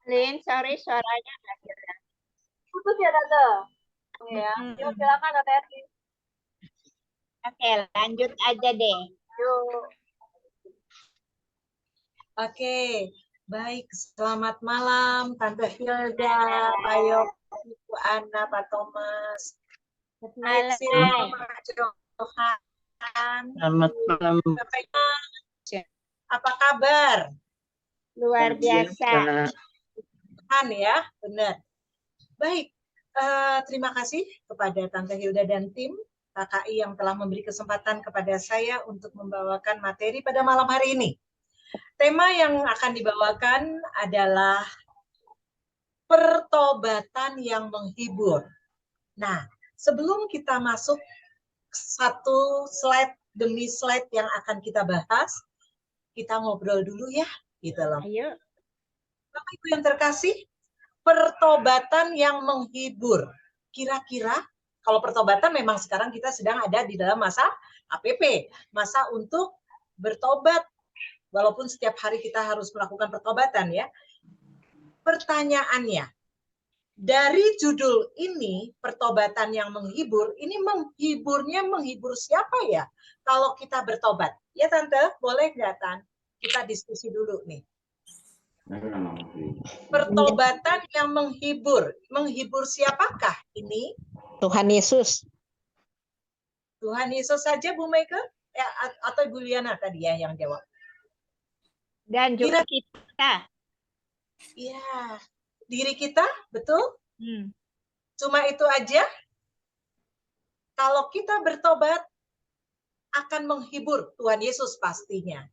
Lin, sorry suaranya nggak jelas. Putus ya Tante? Ya, yuk Mm-mm. silakan Tante Erni. Oke, lanjut aja deh. Yuk. Oke, baik. Selamat malam, Tante Hilda, Pak Malam. Yogi, Bu Ana, Pak Thomas. Priscil, Malam. Pak Johan, Selamat malam. Bapak Ibu. Apa kabar? Luar biasa. Kan ya, benar. Baik, terima kasih kepada Tante Hilda dan tim KKI yang telah memberi kesempatan kepada saya untuk membawakan materi pada malam hari ini. Tema yang akan dibawakan adalah pertobatan yang menghibur. Nah, sebelum kita masuk satu slide demi slide yang akan kita bahas, kita ngobrol dulu ya, gitu loh. Ayo. Bapak Ibu yang terkasih, pertobatan yang menghibur. Kira-kira kalau pertobatan memang sekarang kita sedang ada di dalam masa APP, masa untuk bertobat. Walaupun setiap hari kita harus melakukan pertobatan ya. Pertanyaannya, dari judul ini, pertobatan yang menghibur, ini menghibur siapa ya? Kalau kita bertobat. Ya Tante, boleh nggak Tan? Kita diskusi dulu nih. Pertobatan yang menghibur. Menghibur siapakah ini? Tuhan Yesus. Tuhan Yesus saja Bu Meike? Ya, atau Bu Liana tadi ya yang jawab? Dan juga kita. Iya, diri kita, betul? Hmm. Cuma itu aja? Kalau kita bertobat, akan menghibur Tuhan Yesus pastinya.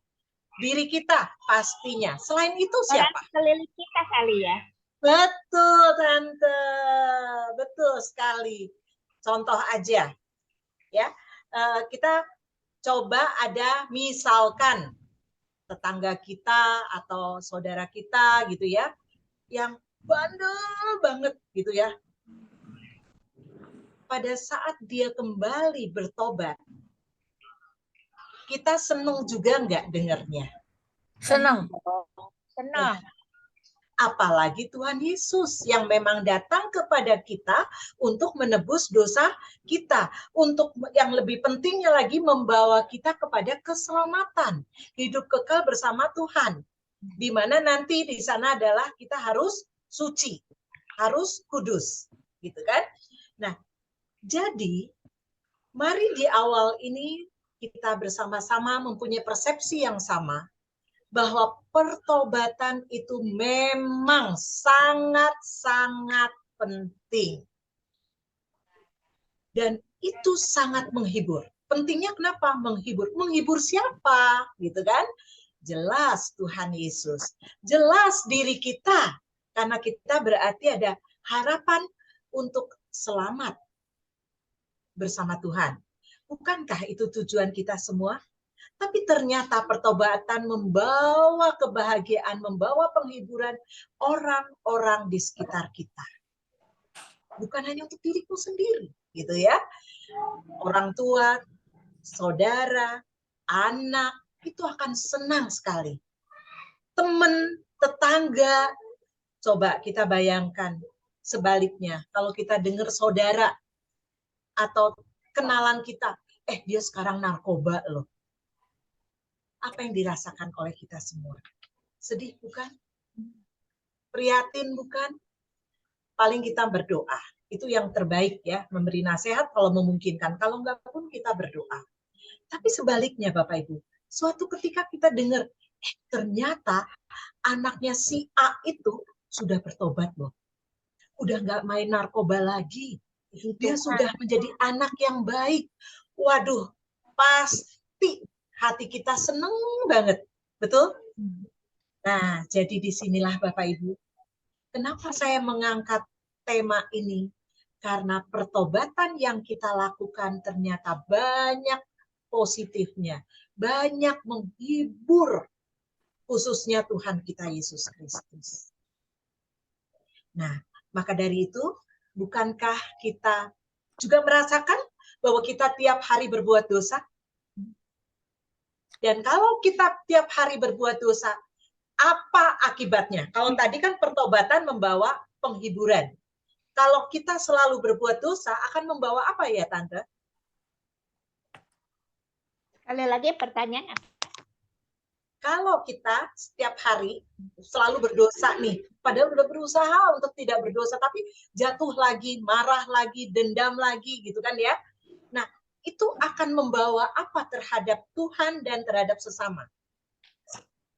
Diri kita pastinya. Selain itu siapa? Orang sekeliling kita kali ya. Betul, Tante. Betul sekali. Contoh aja. Ya, kita coba ada misalkan tetangga kita atau saudara kita gitu ya, yang bandel banget gitu ya. Pada saat dia kembali bertobat, kita seneng juga nggak dengarnya? Senang. Senang. Apalagi Tuhan Yesus yang memang datang kepada kita untuk menebus dosa kita. Untuk yang lebih pentingnya lagi membawa kita kepada keselamatan. Hidup kekal bersama Tuhan. Di mana nanti di sana adalah kita harus suci. Harus kudus. Gitu kan? Nah, jadi mari di awal ini kita bersama-sama mempunyai persepsi yang sama bahwa pertobatan itu memang sangat-sangat penting. Dan itu sangat menghibur. Pentingnya kenapa menghibur? Menghibur siapa? Gitu kan? Jelas Tuhan Yesus. Jelas diri kita. Karena kita berarti ada harapan untuk selamat bersama Tuhan. Bukankah itu tujuan kita semua? Tapi ternyata pertobatan membawa kebahagiaan, membawa penghiburan orang-orang di sekitar kita. Bukan hanya untuk diriku sendiri, gitu ya. Orang tua, saudara, anak, itu akan senang sekali. Teman, tetangga, coba kita bayangkan sebaliknya. Kalau kita dengar saudara atau kenalan kita, dia sekarang narkoba loh. Apa yang dirasakan oleh kita semua? Sedih bukan? Prihatin bukan? Paling kita berdoa. Itu yang terbaik ya, memberi nasihat kalau memungkinkan. Kalau enggak pun kita berdoa. Tapi sebaliknya Bapak Ibu, suatu ketika kita dengar, ternyata anaknya si A itu sudah bertobat loh. Udah enggak main narkoba lagi. Dia sudah menjadi anak yang baik. Waduh, pasti hati kita seneng banget. Betul? Nah, jadi disinilah Bapak Ibu. Kenapa saya mengangkat tema ini? Karena pertobatan yang kita lakukan ternyata banyak positifnya. Banyak menghibur khususnya Tuhan kita Yesus Kristus. Nah, maka dari itu, bukankah kita juga merasakan bahwa kita tiap hari berbuat dosa? Dan kalau kita tiap hari berbuat dosa, Apa akibatnya? Kalau tadi kan pertobatan membawa penghiburan. Kalau kita selalu berbuat dosa akan membawa apa ya, Tante? Sekali lagi pertanyaan apa? Kalau kita setiap hari selalu berdosa nih, padahal udah berusaha untuk tidak berdosa, tapi jatuh lagi, marah lagi, dendam lagi, gitu kan ya. Nah, itu akan membawa apa terhadap Tuhan dan terhadap sesama?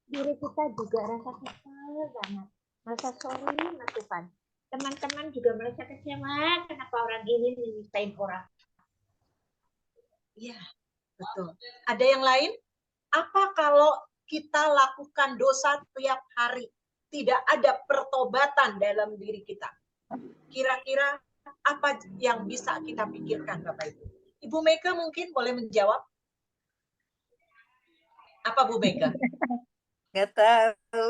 Diri kita juga rasa kesal banget, merasa sorry sama Tuhan. Teman-teman juga merasa kecewa, kenapa orang ini menyusahin orang. Iya, betul. Ada yang lain? Apa kalau kita lakukan dosa tiap hari? Tidak ada pertobatan dalam diri kita. Kira-kira apa yang bisa kita pikirkan, Bapak Ibu? Ibu Mega mungkin boleh menjawab? Apa Bu Mega? Nggak tahu.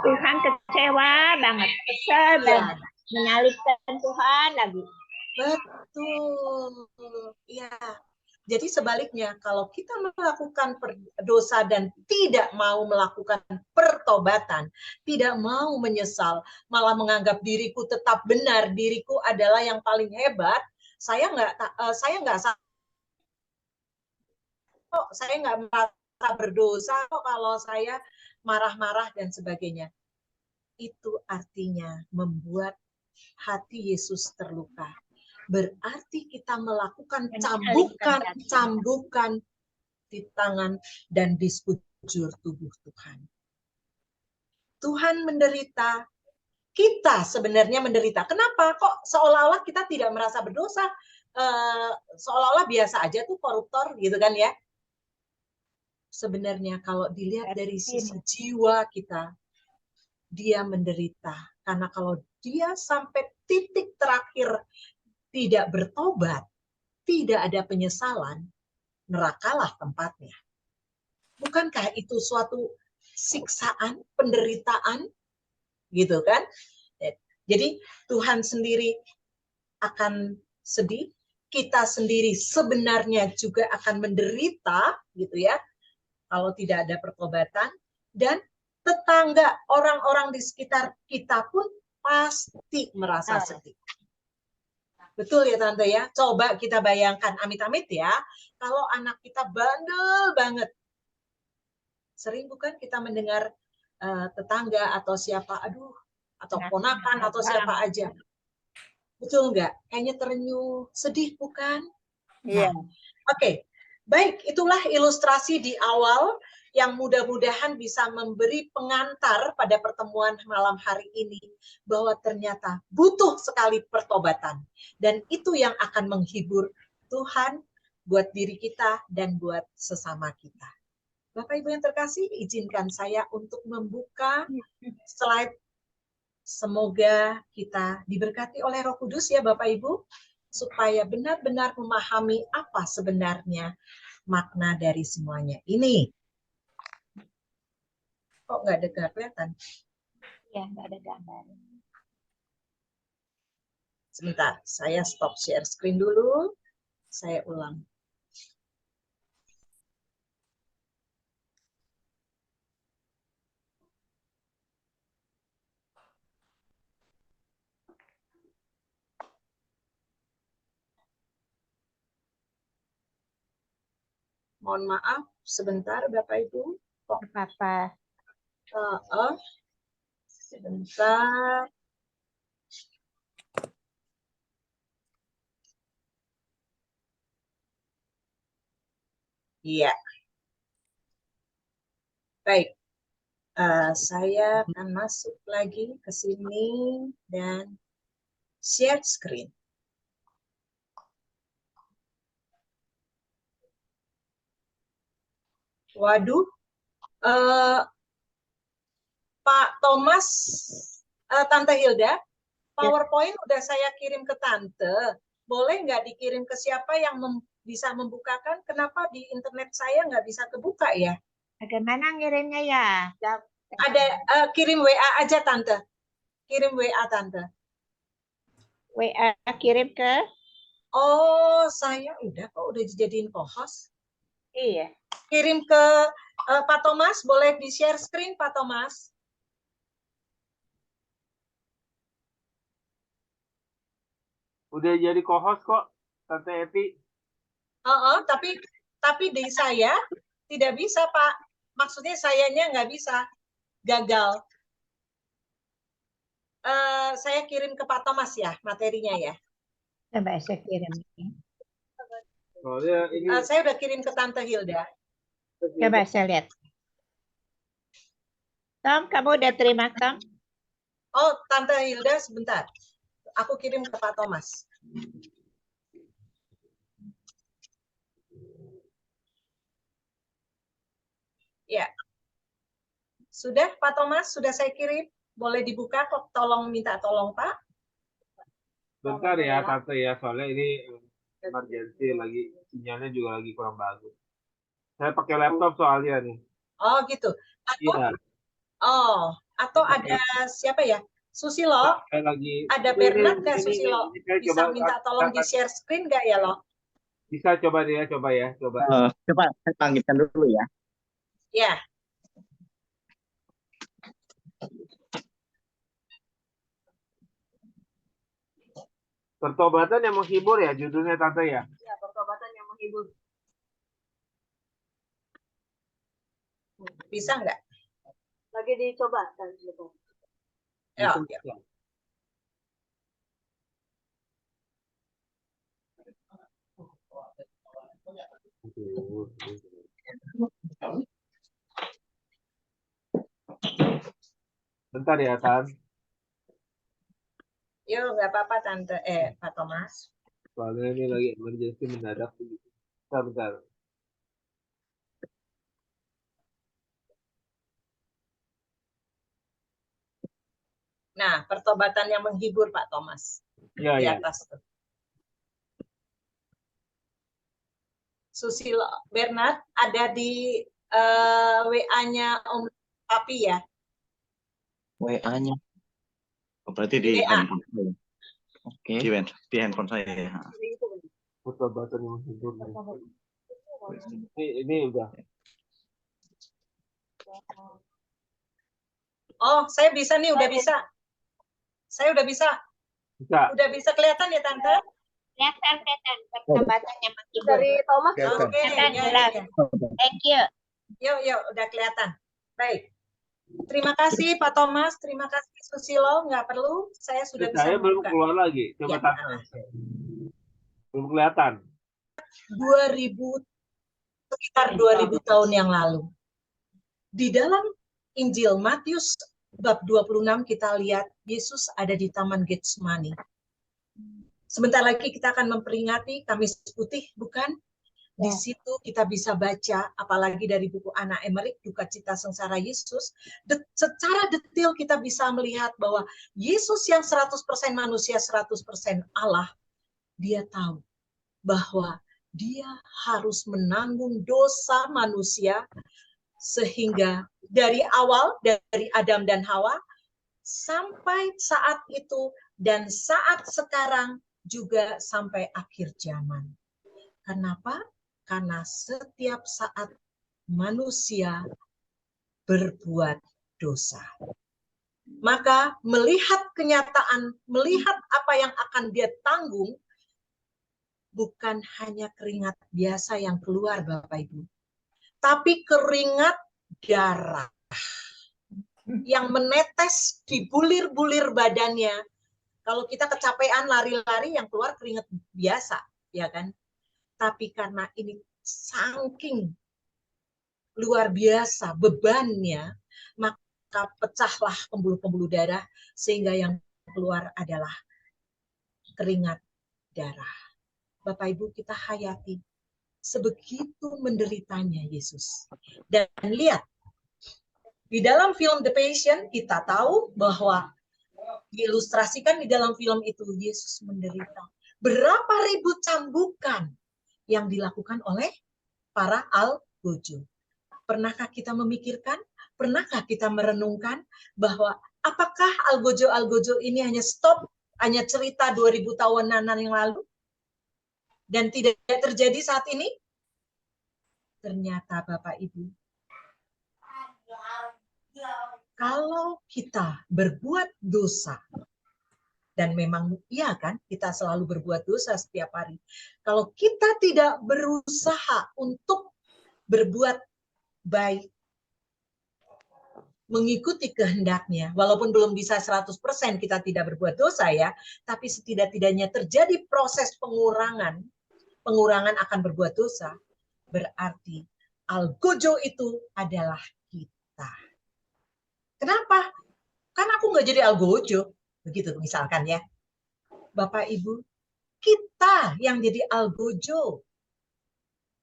Tuhan kecewa banget, kesel banget, menyalibkan Tuhan lagi. Betul. Ya. Jadi sebaliknya, kalau kita melakukan dosa dan tidak mau melakukan pertobatan, tidak mau menyesal, malah menganggap diriku tetap benar, diriku adalah yang paling hebat, saya nggak merasa berdosa kok kalau saya marah-marah dan sebagainya. Itu artinya membuat hati Yesus terluka. Berarti kita melakukan cambukan di tangan dan di sekujur tubuh Tuhan. Tuhan menderita, kita sebenarnya menderita. Kenapa? Kok seolah-olah kita tidak merasa berdosa? Seolah-olah biasa aja tuh koruptor gitu kan ya. Sebenarnya kalau dilihat dari sisi jiwa kita, dia menderita. Karena kalau dia sampai titik terakhir tidak bertobat, tidak ada penyesalan, nerakalah tempatnya. Bukankah itu suatu siksaan, penderitaan, gitu kan? Jadi Tuhan sendiri akan sedih, kita sendiri sebenarnya juga akan menderita, gitu ya, kalau tidak ada pertobatan, dan tetangga, orang-orang di sekitar kita pun pasti merasa sedih. Betul ya Tante ya? Coba kita bayangkan, amit-amit ya, kalau anak kita bandel banget. Sering bukan kita mendengar tetangga atau siapa, aduh, atau ponakan atau siapa aja. Betul nggak? Kayaknya terenyuh, sedih bukan? Iya. Oke, baik, itulah ilustrasi di awal yang mudah-mudahan bisa memberi pengantar pada pertemuan malam hari ini bahwa ternyata butuh sekali pertobatan dan itu yang akan menghibur Tuhan buat diri kita dan buat sesama kita. Bapak Ibu yang terkasih, izinkan saya untuk membuka slide. Semoga kita diberkati oleh Roh Kudus ya Bapak Ibu, supaya benar-benar memahami apa sebenarnya makna dari semuanya ini. Kok nggak ada kelihatan? Ya, nggak ada gambar. Sebentar, saya stop share screen dulu. Saya ulang. Mohon maaf, sebentar Bapak Ibu. Kok apa-apa? Sebentar. Iya. Baik. Saya akan masuk lagi ke sini dan share screen. Waduh, Pak Thomas, Tante Hilda, PowerPoint udah saya kirim ke Tante. Boleh nggak dikirim ke siapa yang bisa membukakan? Kenapa di internet saya nggak bisa kebuka ya? Bagaimana ngirimnya ya? Ada kirim WA aja Tante. Kirim WA Tante. WA kirim ke? Oh, saya udah kok udah dijadiin co-host. Iya. Kirim ke Pak Thomas, boleh di-share screen Pak Thomas? Udah jadi co-host kok, Tante Eti. Tapi di saya tidak bisa Pak. Maksudnya sayanya nggak bisa, gagal. Saya kirim ke Pak Thomas ya materinya ya. Coba saya kirim. Soalnya ini Saya udah kirim ke Tante Hilda. Coba saya lihat. Tom, kamu udah terima, Tom? Oh, Tante Hilda sebentar. Aku kirim ke Pak Thomas. Ya. Sudah Pak Thomas, sudah saya kirim. Boleh dibuka kok, tolong minta tolong Pak. bentar ya Tante ya, soalnya ini emergency lagi, sinyalnya juga lagi kurang bagus. Saya pakai laptop soalnya nih. Oh gitu. Iya. Atau ada siapa ya? Susilo, Saya lagi. ada Bernard nggak ini, Susilo? saya Bisa coba, minta tolong di share screen nggak ya lo? Bisa coba dia, coba ya, coba. Coba saya panggilkan dulu ya. Ya. Pertobatan yang menghibur ya judulnya Tante ya. Ya, pertobatan yang menghibur. Bisa nggak? Lagi dicoba kan gitu. Ya. Bentar ya Tan. Yuk, nggak apa-apa Tante. Pak Thomas. Soalnya ini lagi emergency mendadak. Bentar. Nah, pertobatan yang menghibur Pak Thomas. Iya, Di ya. atas tuh. Susilo Bernard ada di WA-nya Om Papi ya? WA-nya. Oh, berarti di WA. handphone saya. Oke. Di handphone saya ya. Pertobatan yang menghibur. Ini udah. Oh, saya bisa nih, udah bisa. Saya udah bisa. Bisa. Udah bisa kelihatan ya Tante? Kelihatan. Pertobatan yang menghibur. Dari Thomas. Kelihatan. Oke, Kelihatan ya, jelas. ya. Thank you. Yuk, udah kelihatan. Baik. Terima kasih Pak Thomas, terima kasih Susilo, nggak perlu, saya sudah bisa Saya belum buka. keluar lagi. Coba Ya. Tante. Belum kelihatan. 2000, sekitar 2000 tahun yang lalu. Di dalam Injil Matius bab 26 kita lihat Yesus ada di Taman Getsemani. Sebentar lagi kita akan memperingati Kamis Putih, bukan? Di situ kita bisa baca, apalagi dari buku Anna Emmerich, Duka Cita Sengsara Yesus, secara detail kita bisa melihat bahwa Yesus yang 100% manusia, 100% Allah, dia tahu bahwa dia harus menanggung dosa manusia, sehingga dari awal, dari Adam dan Hawa, sampai saat itu, dan saat sekarang juga sampai akhir zaman. Kenapa? Karena setiap saat manusia berbuat dosa. Maka melihat kenyataan, melihat apa yang akan dia tanggung, bukan hanya keringat biasa yang keluar Bapak Ibu, tapi keringat darah yang menetes di bulir-bulir badannya. Kalau kita kecapean lari-lari yang keluar keringat biasa, ya kan? Tapi karena ini saking luar biasa bebannya, maka pecahlah pembuluh-pembuluh darah sehingga yang keluar adalah keringat darah. Bapak Ibu, kita hayati sebegitu menderitanya Yesus. Dan lihat, di dalam film The Passion kita tahu bahwa diilustrasikan di dalam film itu Yesus menderita berapa ribu cambukan yang dilakukan oleh para algojo. Pernahkah kita memikirkan, pernahkah kita merenungkan bahwa apakah algojo-algojo ini hanya stop, hanya cerita 2000 tahunan yang lalu? Dan tidak terjadi saat ini? Ternyata Bapak Ibu, kalau kita berbuat dosa, dan memang iya kan, kita selalu berbuat dosa setiap hari. Kalau kita tidak berusaha untuk berbuat baik, mengikuti kehendaknya, walaupun belum bisa 100% kita tidak berbuat dosa ya, tapi setidak-tidaknya terjadi proses pengurangan akan berbuat dosa, berarti algojo itu adalah kita. Kenapa? Kan aku nggak jadi algojo, begitu misalkan ya. Bapak Ibu, kita yang jadi algojo.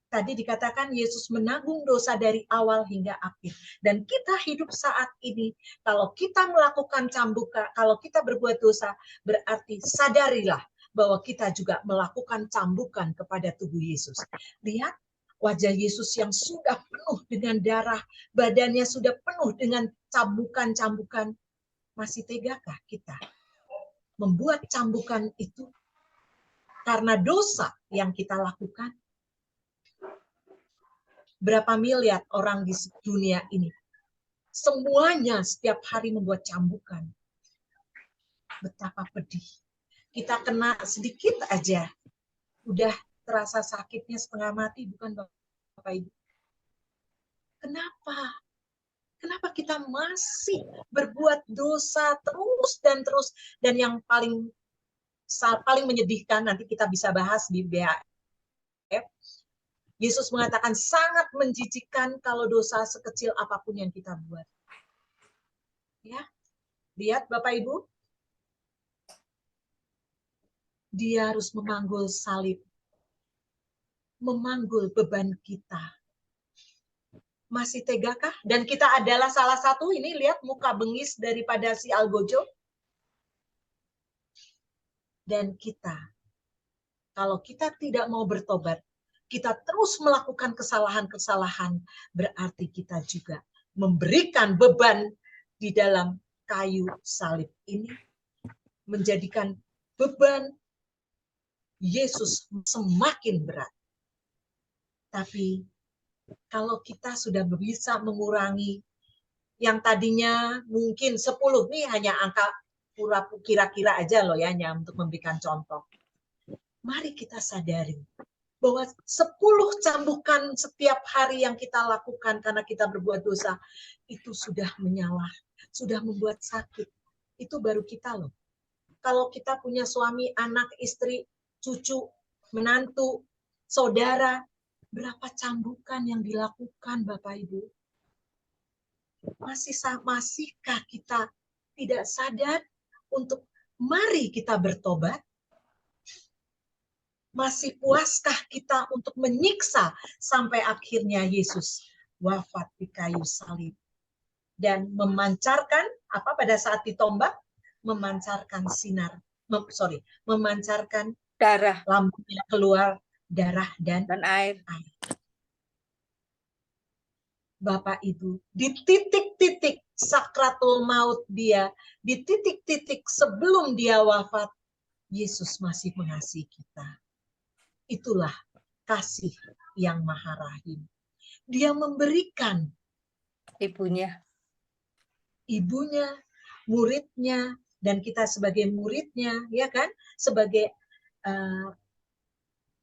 Tadi dikatakan Yesus menanggung dosa dari awal hingga akhir. Dan kita hidup saat ini, kalau kita melakukan cambukan, kalau kita berbuat dosa, berarti sadarilah bahwa kita juga melakukan cambukan kepada tubuh Yesus. Lihat wajah Yesus yang sudah penuh dengan darah, badannya sudah penuh dengan cambukan-cambukan. Masih tegakah kita membuat cambukan itu karena dosa yang kita lakukan? Berapa miliar orang di dunia ini, semuanya setiap hari membuat cambukan. Betapa pedih. Kita kena sedikit aja, udah terasa sakitnya setengah mati, bukan Bapak Ibu? Kenapa? Kenapa kita masih berbuat dosa terus dan terus? Dan yang paling menyedihkan, nanti kita bisa bahas di BHF, Yesus mengatakan sangat menjijikkan kalau dosa sekecil apapun yang kita buat. Ya, lihat Bapak Ibu, dia harus memanggul salib, memanggul beban kita. Masih tegakah? Dan kita adalah salah satu, ini lihat muka bengis daripada si algojo. Dan kita, kalau kita tidak mau bertobat, kita terus melakukan kesalahan-kesalahan, berarti kita juga memberikan beban di dalam kayu salib ini, menjadikan beban Yesus semakin berat. Tapi kalau kita sudah bisa mengurangi yang tadinya mungkin 10, nih hanya angka kira-kira aja loh ya, hanya untuk memberikan contoh. Mari kita sadari bahwa 10 cambukan setiap hari yang kita lakukan karena kita berbuat dosa, itu sudah menyalah, sudah membuat sakit. Itu baru kita loh. Kalau kita punya suami, anak, istri, cucu, menantu, saudara, berapa cambukan yang dilakukan Bapak Ibu? Masihkah kita tidak sadar untuk mari kita bertobat? Masih puaskah kita untuk menyiksa sampai akhirnya Yesus wafat di kayu salib dan memancarkan apa pada saat ditombak? Memancarkan memancarkan Darah lambungnya keluar darah dan air. Bapak Ibu, di titik-titik sakratul maut dia, di titik-titik sebelum dia wafat, Yesus masih mengasihi kita. Itulah kasih yang Maha Rahim. Dia memberikan Ibunya, muridnya, dan kita sebagai muridnya, ya kan? Sebagai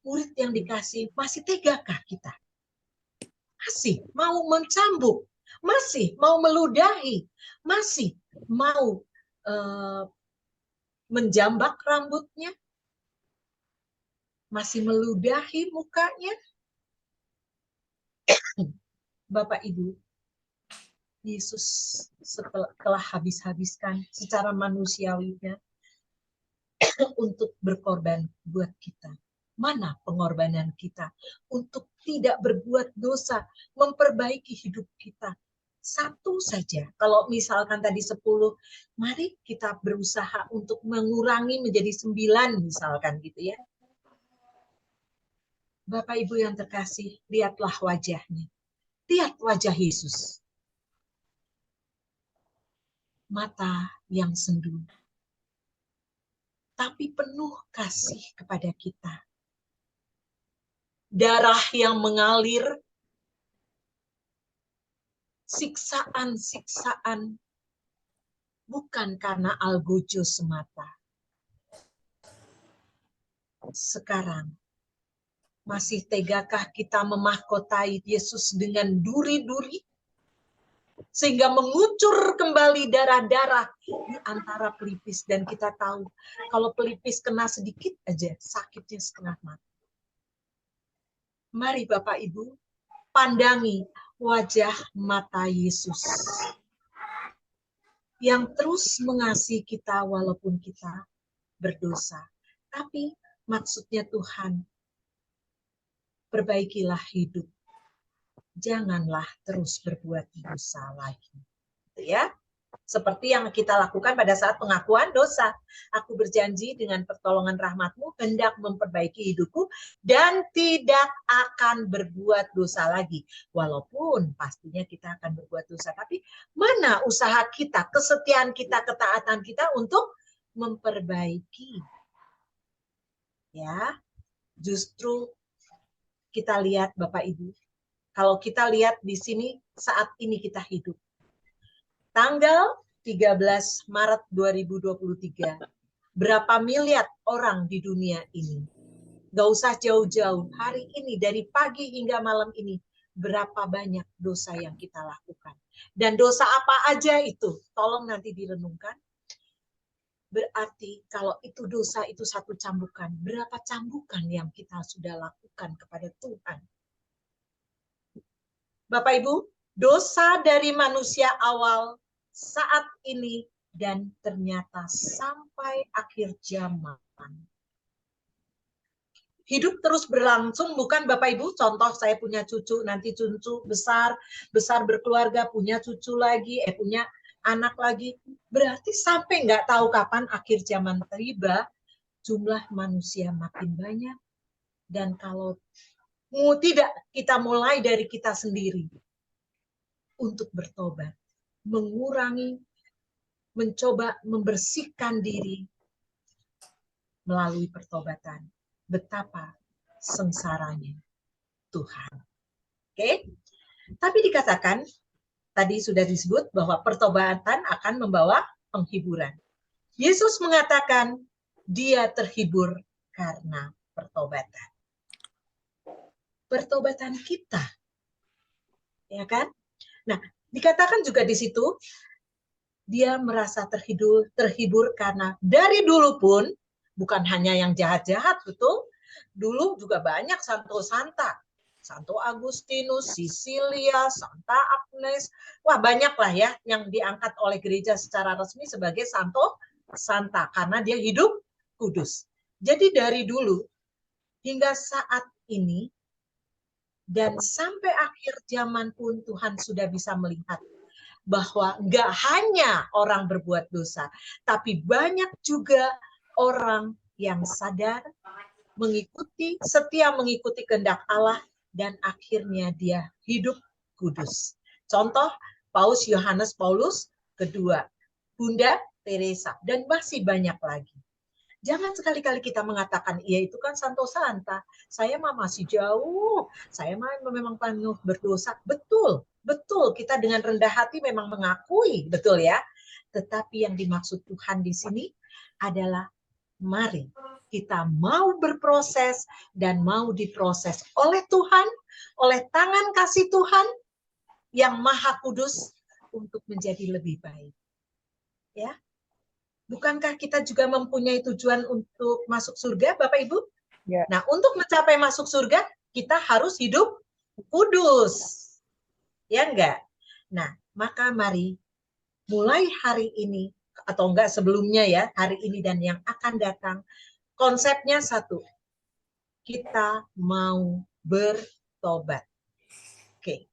murid yang dikasih, masih tegakah kita? Masih mau mencambuk, masih mau meludahi, masih mau menjambak rambutnya, masih meludahi mukanya. Bapak Ibu, Yesus telah habis-habiskan secara manusiawinya untuk berkorban buat kita. Mana pengorbanan kita untuk tidak berbuat dosa, memperbaiki hidup kita? Satu saja. Kalau misalkan tadi 10, mari kita berusaha untuk mengurangi menjadi 9 misalkan gitu ya. Bapak Ibu yang terkasih, lihatlah wajahnya. Lihat wajah Yesus. Mata yang sendu, tapi penuh kasih kepada kita. Darah yang mengalir siksaan-siksaan bukan karena algojo semata. Sekarang, masih tegakah kita memahkotai Yesus dengan duri-duri? Sehingga mengucur kembali darah-darah di antara pelipis. Dan kita tahu, kalau pelipis kena sedikit aja, sakitnya setengah mati. Mari Bapak Ibu, pandangi wajah mata Yesus yang terus mengasihi kita walaupun kita berdosa. Tapi maksudnya Tuhan, perbaikilah hidup. Janganlah terus berbuat dosa lagi. Ya, seperti yang kita lakukan pada saat pengakuan dosa. Aku berjanji dengan pertolongan rahmat-Mu hendak memperbaiki hidupku dan tidak akan berbuat dosa lagi. Walaupun pastinya kita akan berbuat dosa. Tapi mana usaha kita, kesetiaan kita, ketaatan kita untuk memperbaiki. Ya, justru kita lihat Bapak Ibu, kalau kita lihat di sini saat ini kita hidup. Tanggal 13 Maret 2023, berapa miliar orang di dunia ini? Gak usah jauh-jauh, hari ini dari pagi hingga malam ini, berapa banyak dosa yang kita lakukan. Dan dosa apa aja itu? Tolong nanti direnungkan. Berarti kalau itu dosa itu satu cambukan, berapa cambukan yang kita sudah lakukan kepada Tuhan? Bapak Ibu, dosa dari manusia awal saat ini dan ternyata sampai akhir zaman. Hidup terus berlangsung, bukan Bapak Ibu? Contoh saya punya cucu, nanti cucu besar berkeluarga, punya cucu lagi, punya anak lagi. Berarti sampai nggak tahu kapan akhir zaman tiba, jumlah manusia makin banyak. Dan kalau tidak kita mulai dari kita sendiri untuk bertobat, mengurangi, mencoba membersihkan diri melalui pertobatan. Betapa sengsaranya Tuhan. Oke? Tapi dikatakan, tadi sudah disebut bahwa pertobatan akan membawa penghiburan. Yesus mengatakan dia terhibur karena pertobatan. Pertobatan kita. Ya kan? Nah, dikatakan juga di situ, dia merasa terhibur karena dari dulu pun, bukan hanya yang jahat-jahat, betul? Dulu juga banyak santo-santa. Santo Agustinus, Sisilia, Santa Agnes. Wah, banyak lah ya yang diangkat oleh gereja secara resmi sebagai santo santa. Karena dia hidup kudus. Jadi dari dulu hingga saat ini, dan sampai akhir zaman pun Tuhan sudah bisa melihat bahwa nggak hanya orang berbuat dosa, tapi banyak juga orang yang sadar, setia mengikuti kehendak Allah, dan akhirnya dia hidup kudus. Contoh, Paus Yohanes Paulus kedua, Bunda Teresa, dan masih banyak lagi. Jangan sekali-kali kita mengatakan, iya itu kan santo santa, saya mah masih jauh, saya mah memang penuh berdosa. Betul, betul, kita dengan rendah hati memang mengakui, betul ya. Tetapi yang dimaksud Tuhan di sini adalah mari kita mau berproses dan mau diproses oleh Tuhan, oleh tangan kasih Tuhan yang Maha Kudus untuk menjadi lebih baik. Ya. Bukankah kita juga mempunyai tujuan untuk masuk surga, Bapak Ibu? Ya. Nah, untuk mencapai masuk surga, kita harus hidup kudus. Ya enggak? Nah, maka mari mulai hari ini, atau enggak sebelumnya ya, hari ini dan yang akan datang, konsepnya satu. Kita mau bertobat. Oke.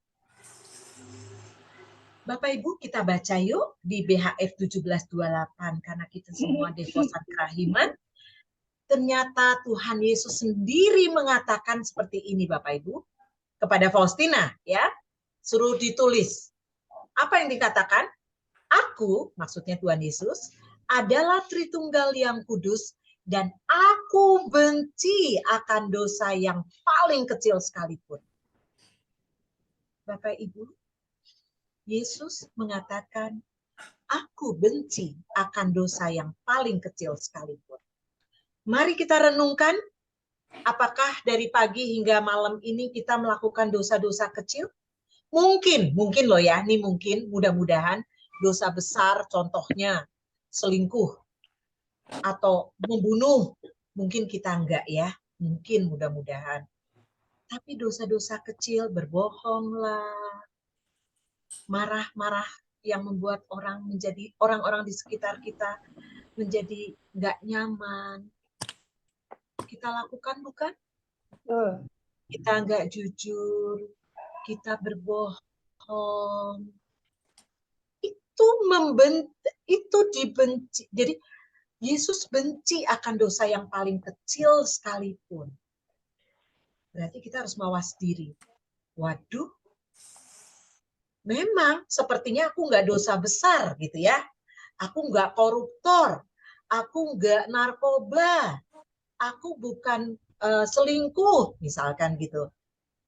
Bapak Ibu, kita baca yuk di BHF 1728 karena kita semua devosan kerahiman. Ternyata Tuhan Yesus sendiri mengatakan seperti ini Bapak Ibu kepada Faustina ya. Suruh ditulis. Apa yang dikatakan? Aku, maksudnya Tuhan Yesus, adalah Tritunggal yang kudus dan aku benci akan dosa yang paling kecil sekalipun. Bapak Ibu, Yesus mengatakan, aku benci akan dosa yang paling kecil sekalipun. Mari kita renungkan, apakah dari pagi hingga malam ini kita melakukan dosa-dosa kecil? Mungkin loh ya, ini mungkin, mudah-mudahan dosa besar contohnya selingkuh atau membunuh, mungkin kita enggak ya, mungkin mudah-mudahan. Tapi dosa-dosa kecil, berbohonglah, marah-marah yang membuat orang-orang di sekitar kita menjadi enggak nyaman. Kita lakukan bukan? Kita enggak jujur, kita berbohong. Itu dibenci. Jadi Yesus benci akan dosa yang paling kecil sekalipun. Berarti kita harus mawas diri. Waduh, memang sepertinya aku nggak dosa besar gitu ya. Aku nggak koruptor, aku nggak narkoba, aku bukan selingkuh misalkan gitu.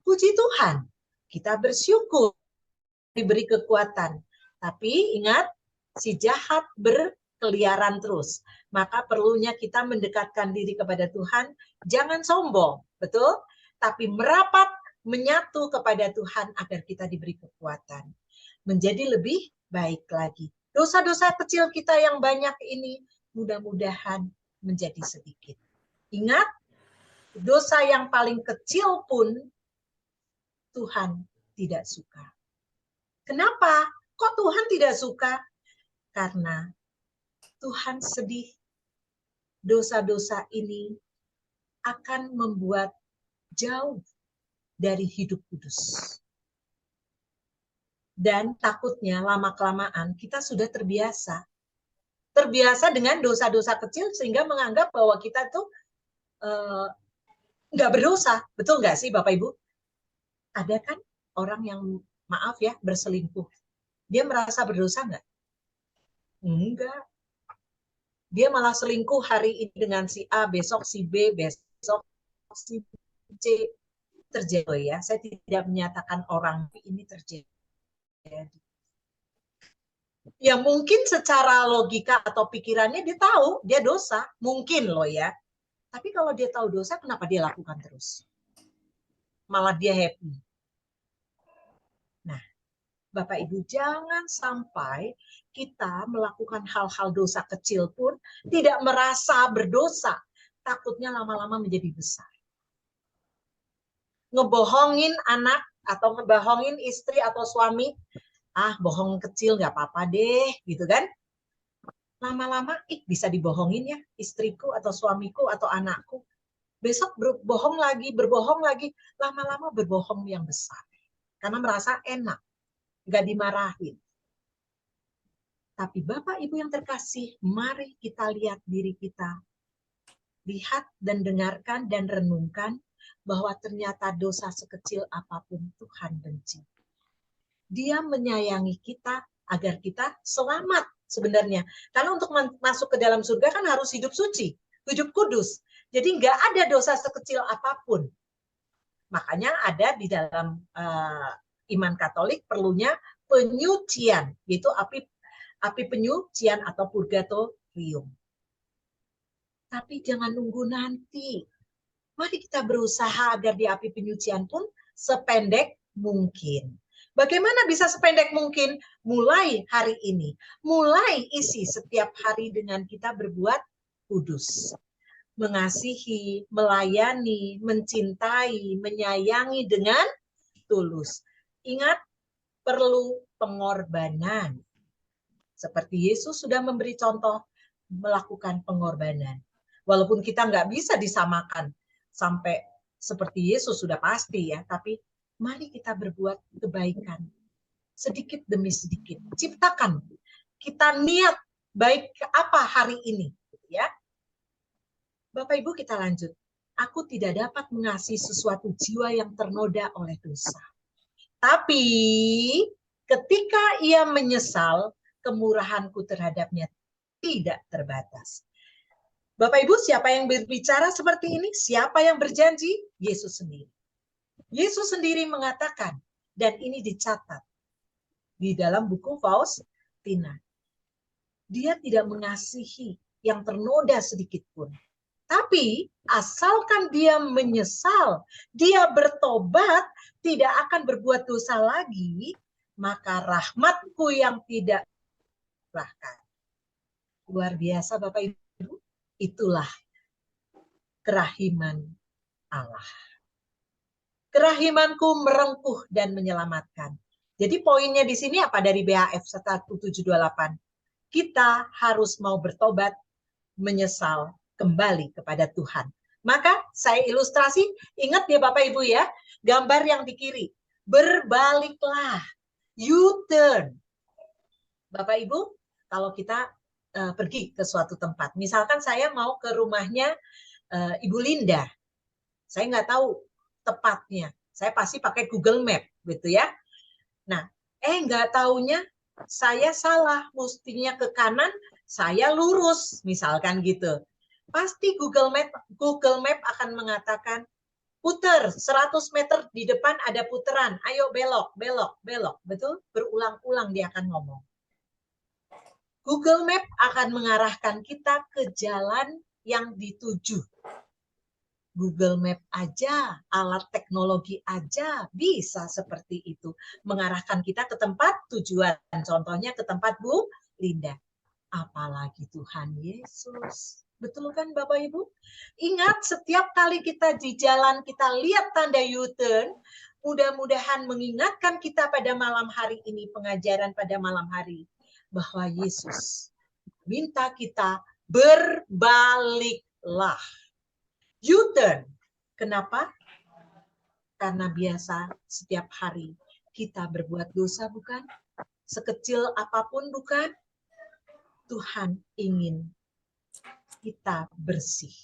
Puji Tuhan, kita bersyukur diberi kekuatan. Tapi ingat, si jahat berkeliaran terus. Maka perlunya kita mendekatkan diri kepada Tuhan, jangan sombong, betul? Tapi merapat, menyatu kepada Tuhan agar kita diberi kekuatan. Menjadi lebih baik lagi. Dosa-dosa kecil kita yang banyak ini mudah-mudahan menjadi sedikit. Ingat, dosa yang paling kecil pun Tuhan tidak suka. Kenapa? Kok Tuhan tidak suka? Karena Tuhan sedih. Dosa-dosa ini akan membuat jauh dari hidup kudus. Dan takutnya lama-kelamaan kita sudah terbiasa. Terbiasa dengan dosa-dosa kecil sehingga menganggap bahwa kita tuh nggak berdosa. Betul nggak sih Bapak Ibu? Ada kan orang yang, maaf ya, berselingkuh. Dia merasa berdosa nggak? Enggak. Dia malah selingkuh hari ini dengan si A, besok si B, besok si C. Terjadi ya. Saya tidak menyatakan orang ini terjadi. Ya mungkin secara logika atau pikirannya dia tahu dia dosa. Mungkin loh ya. Tapi kalau dia tahu dosa, kenapa dia lakukan terus? Malah dia happy. Nah, Bapak Ibu, jangan sampai kita melakukan hal-hal dosa kecil pun tidak merasa berdosa. Takutnya lama-lama menjadi besar. Ngebohongin anak atau ngebohongin istri atau suami, bohong kecil nggak apa-apa deh, gitu kan? Lama-lama, bisa dibohongin ya istriku atau suamiku atau anakku. Besok berbohong lagi, lama-lama berbohong yang besar. Karena merasa enak. Nggak dimarahin. Tapi Bapak Ibu yang terkasih, mari kita lihat diri kita. Lihat dan dengarkan dan renungkan bahwa ternyata dosa sekecil apapun Tuhan benci. Dia menyayangi kita agar kita selamat sebenarnya. Karena untuk masuk ke dalam surga kan harus hidup suci, hidup kudus. Jadi nggak ada dosa sekecil apapun. Makanya ada di dalam iman Katolik perlunya penyucian, yaitu api penyucian atau purgatorium. Tapi jangan nunggu nanti. Mari kita berusaha agar di api penyucian pun sependek mungkin. Bagaimana bisa sependek mungkin? Mulai hari ini. Mulai isi setiap hari dengan kita berbuat kudus. Mengasihi, melayani, mencintai, menyayangi dengan tulus. Ingat, perlu pengorbanan. Seperti Yesus sudah memberi contoh melakukan pengorbanan. Walaupun kita nggak bisa disamakan sampai seperti Yesus sudah pasti ya, tapi mari kita berbuat kebaikan sedikit demi sedikit. Ciptakan kita niat baik apa hari ini, ya. Bapak Ibu kita lanjut. Aku tidak dapat mengasihi sesuatu jiwa yang ternoda oleh dosa. Tapi ketika ia menyesal, kemurahanku terhadapnya tidak terbatas. Bapak Ibu, siapa yang berbicara seperti ini? Siapa yang berjanji? Yesus sendiri. Yesus sendiri mengatakan, dan ini dicatat di dalam buku Faustina. Dia tidak mengasihi yang ternoda sedikit pun. Tapi asalkan dia menyesal, dia bertobat, tidak akan berbuat dosa lagi, maka rahmatku yang tidak bahkan. Luar biasa Bapak Ibu, itulah kerahiman Allah. Kerahimanku merengkuh dan menyelamatkan. Jadi poinnya di sini apa dari BHF 1728? Kita harus mau bertobat, menyesal, kembali kepada Tuhan. Maka saya ilustrasi, ingat ya Bapak Ibu ya, gambar yang di kiri. Berbaliklah, U-turn. Bapak Ibu, kalau kita pergi ke suatu tempat, misalkan saya mau ke rumahnya Ibu Linda, saya nggak tahu tepatnya, saya pasti pakai Google Map gitu ya. Nah, nggak taunya saya salah, mestinya ke kanan, saya lurus, misalkan gitu. Pasti Google Map akan mengatakan, putar 100 meter di depan ada puteran, ayo belok, belok, belok. Betul? Berulang-ulang dia akan ngomong. Google Map akan mengarahkan kita ke jalan yang dituju. Google Map aja, alat teknologi aja bisa seperti itu. Mengarahkan kita ke tempat tujuan. Contohnya ke tempat Bu Linda. Apalagi Tuhan Yesus. Betul kan Bapak Ibu? Ingat setiap kali kita di jalan kita lihat tanda U-turn, mudah-mudahan mengingatkan kita pada malam hari ini, pengajaran pada malam hari, bahwa Yesus minta kita berbaliklah. U-turn. Kenapa? Karena biasa setiap hari kita berbuat dosa, bukan? Sekecil apapun, bukan? Tuhan ingin kita bersih.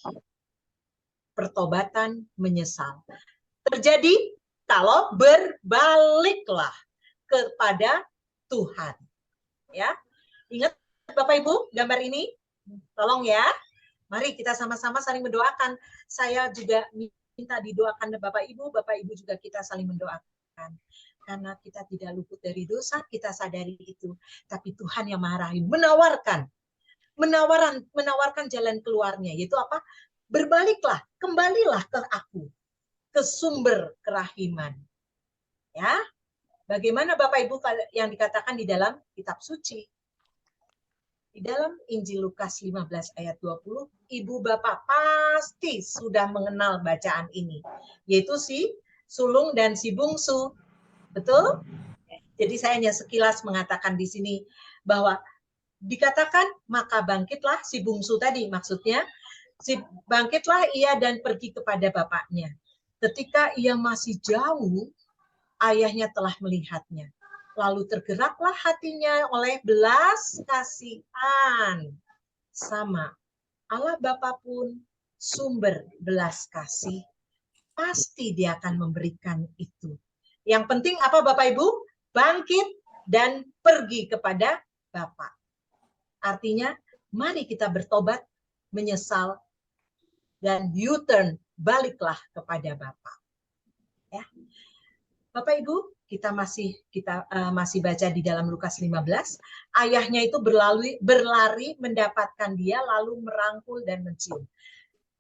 Pertobatan menyesal. Terjadi kalau berbaliklah kepada Tuhan. Ya, ingat Bapak Ibu gambar ini? Tolong ya. Mari kita sama-sama saling mendoakan. Saya juga minta didoakan Bapak Ibu juga kita saling mendoakan. Karena kita tidak luput dari dosa, kita sadari itu. Tapi Tuhan yang Maha Rahim menawarkan jalan keluarnya, yaitu apa? Berbaliklah, kembalilah ke aku, ke sumber kerahiman. Ya, bagaimana Bapak Ibu yang dikatakan di dalam kitab suci? Di dalam Injil Lukas 15 ayat 20, Ibu Bapak pasti sudah mengenal bacaan ini, yaitu si sulung dan si bungsu. Betul? Jadi saya hanya sekilas mengatakan di sini bahwa dikatakan maka bangkitlah si bungsu tadi, maksudnya bangkitlah ia dan pergi kepada bapaknya. Ketika ia masih jauh, ayahnya telah melihatnya. Lalu tergeraklah hatinya oleh belas kasihan. Sama Allah Bapa pun sumber belas kasih. Pasti dia akan memberikan itu. Yang penting apa Bapak Ibu? Bangkit dan pergi kepada Bapa. Artinya, mari kita bertobat, menyesal, dan U-turn, baliklah kepada Bapa. Ya. Bapak Ibu, kita masih baca di dalam Lukas 15, ayahnya itu berlari mendapatkan dia, lalu merangkul dan mencium.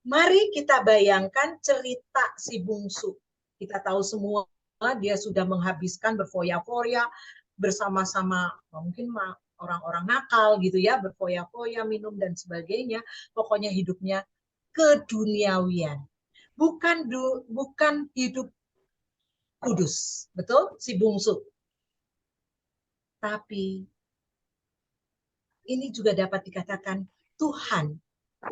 Mari kita bayangkan cerita si bungsu. Kita tahu semua dia sudah menghabiskan berfoya-foya bersama-sama mungkin orang-orang nakal gitu ya, berfoya-foya, minum dan sebagainya. Pokoknya hidupnya keduniawian. Bukan hidup kudus, betul? Si bungsu. Tapi ini juga dapat dikatakan Tuhan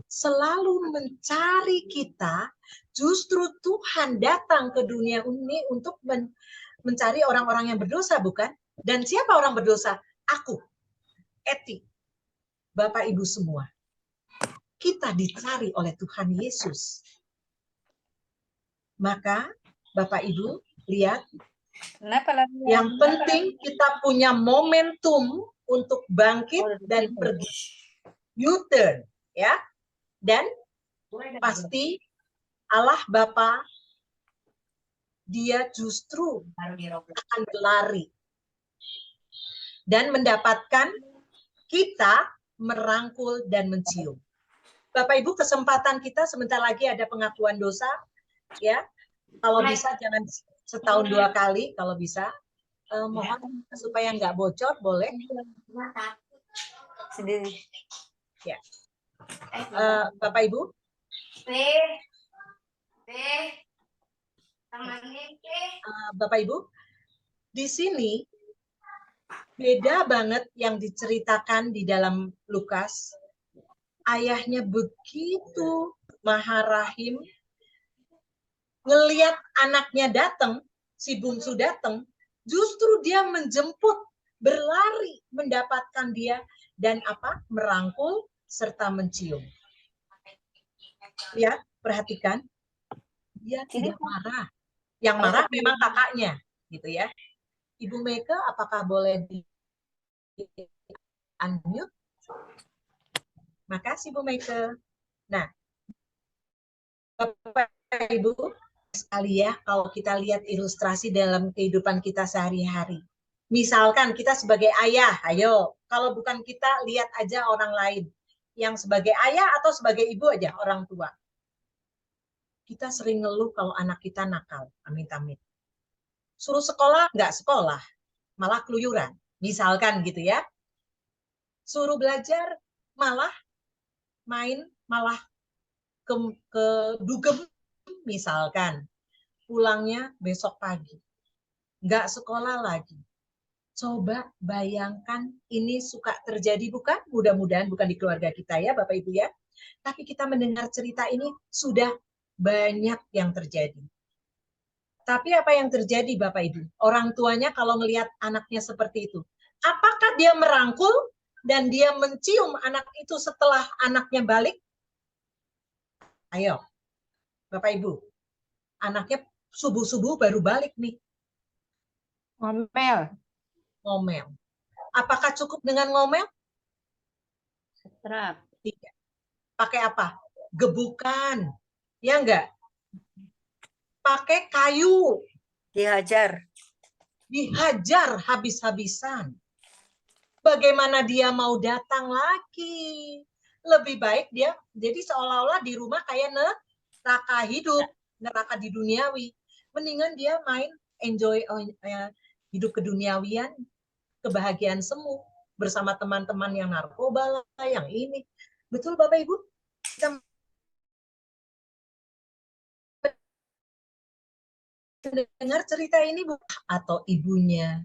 selalu mencari kita, justru Tuhan datang ke dunia ini untuk mencari orang-orang yang berdosa, bukan? Dan siapa orang berdosa? Aku, Eti, Bapak Ibu semua. Kita dicari oleh Tuhan Yesus. Maka Bapak Ibu, lihat, yang penting kita punya momentum untuk bangkit dan pergi. U-turn, ya. Dan pasti Allah Bapa dia justru akan berlari dan mendapatkan kita merangkul dan mencium. Bapak Ibu, kesempatan kita sebentar lagi ada pengakuan dosa, ya. Kalau bisa jangan setahun 2 kali, kalau bisa. Mohon supaya nggak bocor, boleh. Sendiri. Ya. Bapak Ibu. Bapak Ibu, di sini beda banget yang diceritakan di dalam Lukas. Ayahnya begitu Maha Rahim, ngelihat anaknya datang, si bungsu datang, justru dia menjemput, berlari mendapatkan dia dan apa? Merangkul serta mencium. Ya, perhatikan. Dia tidak marah. Yang marah memang kakaknya, gitu ya. Ibu Mega, apakah boleh di unmute? Makasih Bu Mega. Nah, Bapak Ibu sekali ya, kalau kita lihat ilustrasi dalam kehidupan kita sehari-hari. Misalkan kita sebagai ayah, ayo, kalau bukan kita, lihat aja orang lain. Yang sebagai ayah atau sebagai ibu aja, orang tua. Kita sering ngeluh kalau anak kita nakal, amit-amit. Suruh sekolah, nggak sekolah, malah keluyuran. Misalkan gitu ya. Suruh belajar, malah main, malah ke dugem, misalkan. Pulangnya besok pagi. Nggak sekolah lagi. Coba bayangkan ini suka terjadi, bukan? Mudah-mudahan bukan di keluarga kita ya Bapak Ibu ya. Tapi kita mendengar cerita ini sudah banyak yang terjadi. Tapi apa yang terjadi Bapak Ibu? Orang tuanya kalau melihat anaknya seperti itu, apakah dia merangkul dan dia mencium anak itu setelah anaknya balik? Ayo, Bapak Ibu, anaknya subuh-subuh baru balik nih. Ngomel. Ngomel. Apakah cukup dengan ngomel? Setrap. Tidak. Pakai apa? Gebukan. Ya enggak? Pakai kayu. Dihajar. Dihajar habis-habisan. Bagaimana dia mau datang lagi? Lebih baik dia, jadi seolah-olah di rumah kayak neraka hidup, neraka di duniawi. Mendingan dia main, enjoy hidup keduniawian, kebahagiaan semu, bersama teman-teman yang narkoba lah, yang ini. Betul Bapak Ibu? Kita dengar cerita ini atau ibunya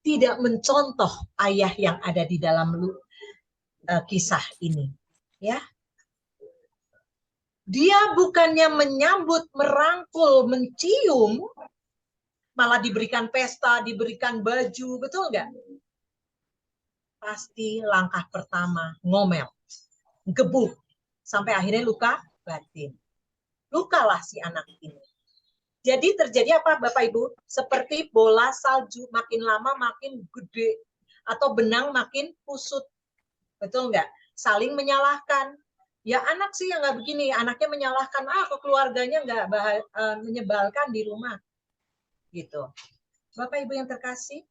tidak mencontoh ayah yang ada di dalam kisah ini, ya. Dia bukannya menyambut, merangkul, mencium, malah diberikan pesta, diberikan baju, betul nggak? Pasti langkah pertama ngomel, gebuk, sampai akhirnya luka batin. Lukalah si anak ini. Jadi terjadi apa Bapak Ibu? Seperti bola salju, makin lama makin gede, atau benang makin kusut. Betul nggak? Saling menyalahkan. Ya anak sih yang nggak begini, anaknya menyalahkan, keluarganya nggak menyebalkan di rumah. Gitu. Bapak Ibu yang terkasih,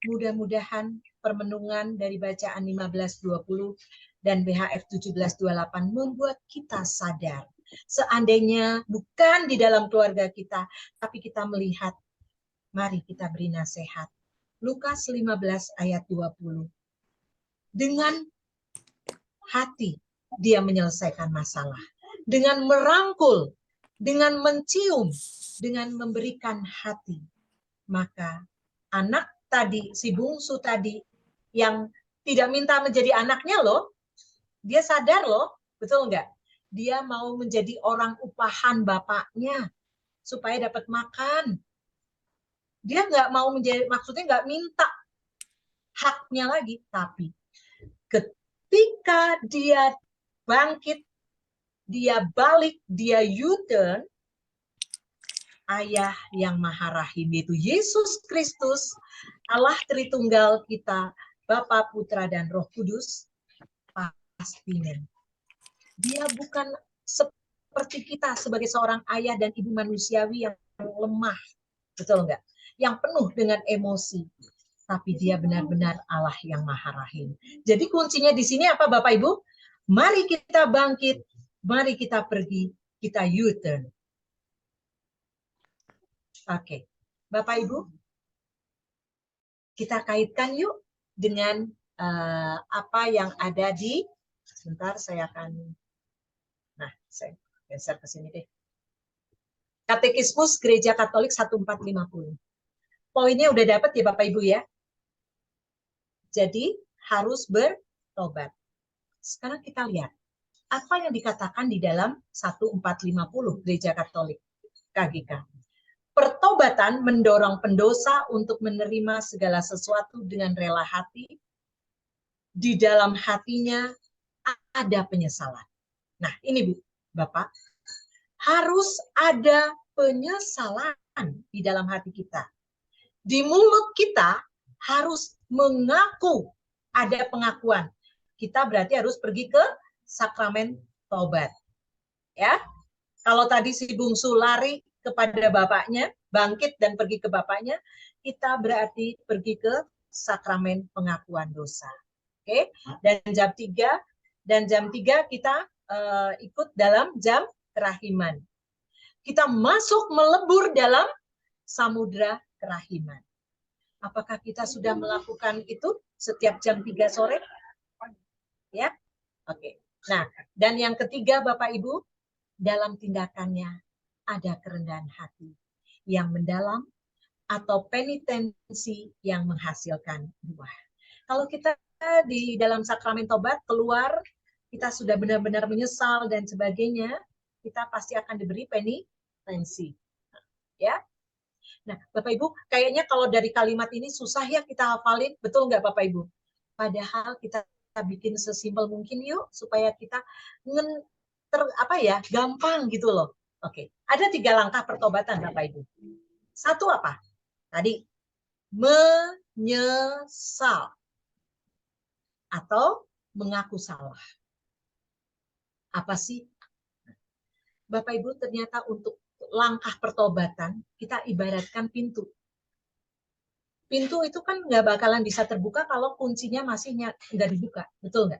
mudah-mudahan permenungan dari bacaan 15:20 dan BHF 17:28 membuat kita sadar. Seandainya bukan di dalam keluarga kita, tapi kita melihat, mari kita beri nasihat. Lukas 15 ayat 20. Dengan hati dia menyelesaikan masalah. Dengan merangkul, dengan mencium, dengan memberikan hati. Maka anak tadi, si bungsu tadi, yang tidak minta menjadi anaknya loh, dia sadar loh, betul nggak? Dia mau menjadi orang upahan bapaknya supaya dapat makan. Dia nggak mau menjadi, maksudnya nggak minta haknya lagi, tapi ketika dia bangkit, dia balik, dia U-turn, Ayah yang Maha Rahim yaitu Yesus Kristus, Allah Tritunggal kita, Bapa, Putra, dan Roh Kudus, pastinya dia bukan seperti kita sebagai seorang ayah dan ibu manusiawi yang lemah, betul enggak? Yang penuh dengan emosi. tapi Dia benar-benar Allah yang Maha Rahim. Jadi kuncinya di sini apa Bapak Ibu? Mari kita bangkit, mari kita pergi, kita U-turn. Oke, Bapak Ibu, kita kaitkan yuk dengan apa yang ada di, sebentar saya akan, nah saya geser ke sini deh. Katekismus Gereja Katolik 1450. Poinnya udah dapat ya Bapak Ibu ya. Jadi harus bertobat. Sekarang kita lihat apa yang dikatakan di dalam 1450 Gereja Katolik KGK. Pertobatan mendorong pendosa untuk menerima segala sesuatu dengan rela hati. Di dalam hatinya ada penyesalan. Nah ini Bu, Bapak, harus ada penyesalan di dalam hati kita. Di mulut kita harus mengaku, ada pengakuan. Kita berarti harus pergi ke sakramen tobat. Ya. Kalau tadi si bungsu lari kepada bapaknya, bangkit dan pergi ke bapaknya, kita berarti pergi ke sakramen pengakuan dosa. Oke. Dan jam 3 kita ikut dalam jam kerahiman. Kita masuk melebur dalam samudra kerahiman. Apakah kita sudah melakukan itu setiap jam 3 sore? Ya, oke. Nah, dan yang ketiga Bapak Ibu, dalam tindakannya ada kerendahan hati yang mendalam atau penitensi yang menghasilkan buah. Kalau kita di dalam sakramen tobat keluar, kita sudah benar-benar menyesal dan sebagainya, kita pasti akan diberi penitensi. Ya. Nah, Bapak Ibu, kayaknya kalau dari kalimat ini susah ya kita hafalin, betul nggak Bapak Ibu? Padahal kita bikin sesimpel mungkin yuk supaya kita gampang gitu loh. Oke, ada 3 langkah pertobatan Bapak Ibu. 1 apa? Tadi menyesal atau mengaku salah. Apa sih? Bapak Ibu, ternyata untuk langkah pertobatan kita ibaratkan pintu. Pintu itu kan nggak bakalan bisa terbuka kalau kuncinya masih nggak dibuka, betul nggak?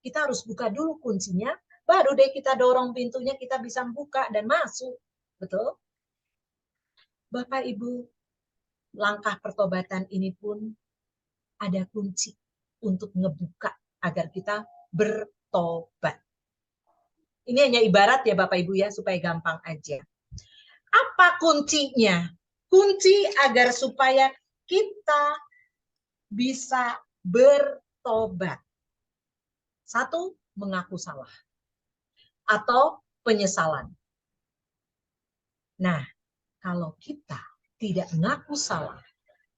Kita harus buka dulu kuncinya, baru deh kita dorong pintunya, kita bisa buka dan masuk, betul? Bapak Ibu, langkah pertobatan ini pun ada kunci untuk ngebuka agar kita bertobat. Ini hanya ibarat ya Bapak Ibu ya, supaya gampang aja. Apa kuncinya? Kunci agar supaya kita bisa bertobat. 1, mengaku salah. Atau penyesalan. Nah, kalau kita tidak mengaku salah,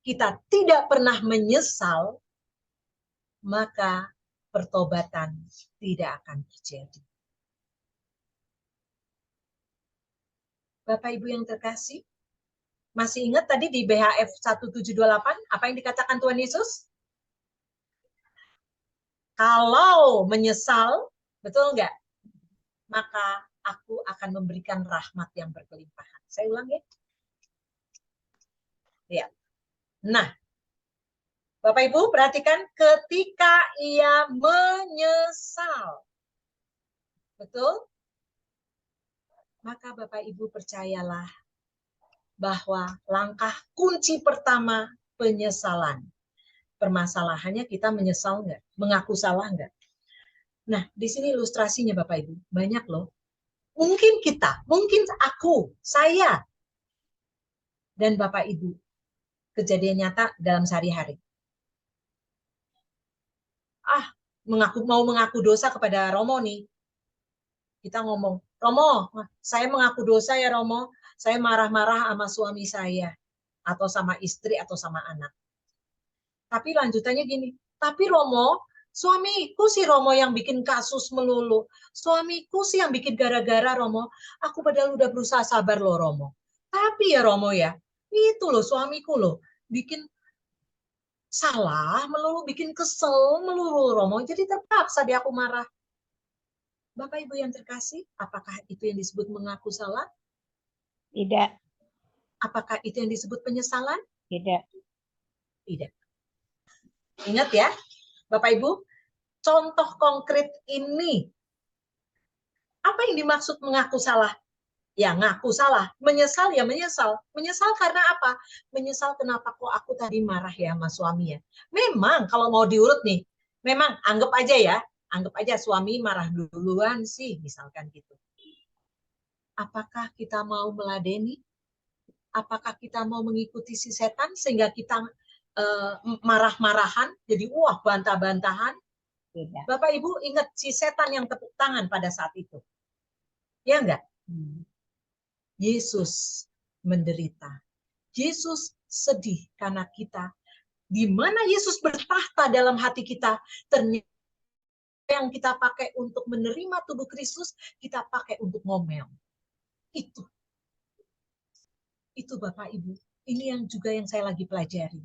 kita tidak pernah menyesal, maka pertobatan tidak akan terjadi. Bapak Ibu yang terkasih, masih ingat tadi di BHF 1728 apa yang dikatakan Tuhan Yesus? Kalau menyesal, betul nggak? Maka aku akan memberikan rahmat yang berkelimpahan. Saya ulang ya. Ya. Nah, Bapak Ibu perhatikan ketika ia menyesal. Betul? Maka Bapak Ibu percayalah bahwa langkah kunci pertama penyesalan. Permasalahannya kita menyesal nggak? Mengaku salah nggak? Nah, di sini ilustrasinya Bapak Ibu. Banyak loh. Mungkin kita, mungkin aku, saya, dan Bapak Ibu. Kejadian nyata dalam sehari-hari. Mau mengaku dosa kepada Romo nih. Kita ngomong, Romo, saya mengaku dosa ya Romo. Saya marah-marah sama suami saya. Atau sama istri atau sama anak. Tapi lanjutannya gini, tapi Romo, suamiku si Romo yang bikin kasus melulu. Suamiku sih yang bikin gara-gara Romo. Aku padahal udah berusaha sabar loh Romo. Tapi ya Romo ya, itu loh suamiku loh. Bikin salah melulu, bikin kesel melulu Romo. Jadi terpaksa dia aku marah. Bapak Ibu yang terkasih, apakah itu yang disebut mengaku salah? Tidak. Apakah itu yang disebut penyesalan? Tidak. Tidak. Ingat ya, Bapak Ibu, contoh konkret ini. Apa yang dimaksud mengaku salah? Ya ngaku salah. Menyesal ya menyesal. Menyesal karena apa? Menyesal kenapa kok aku tadi marah ya sama suami ya. Memang kalau mau diurut nih, memang anggap aja ya, anggap aja suami marah duluan sih, misalkan gitu. Apakah kita mau meladeni? Apakah kita mau mengikuti si setan sehingga kita marah-marahan, jadi wah bantah-bantahan? Tidak. Bapak Ibu ingat si setan yang tepuk tangan pada saat itu. Ya enggak? Yesus menderita. Yesus sedih karena kita. Di mana Yesus bertahta dalam hati kita, ternyata yang kita pakai untuk menerima tubuh Kristus, kita pakai untuk ngomel. Itu Bapak Ibu. Ini yang juga yang saya lagi pelajari.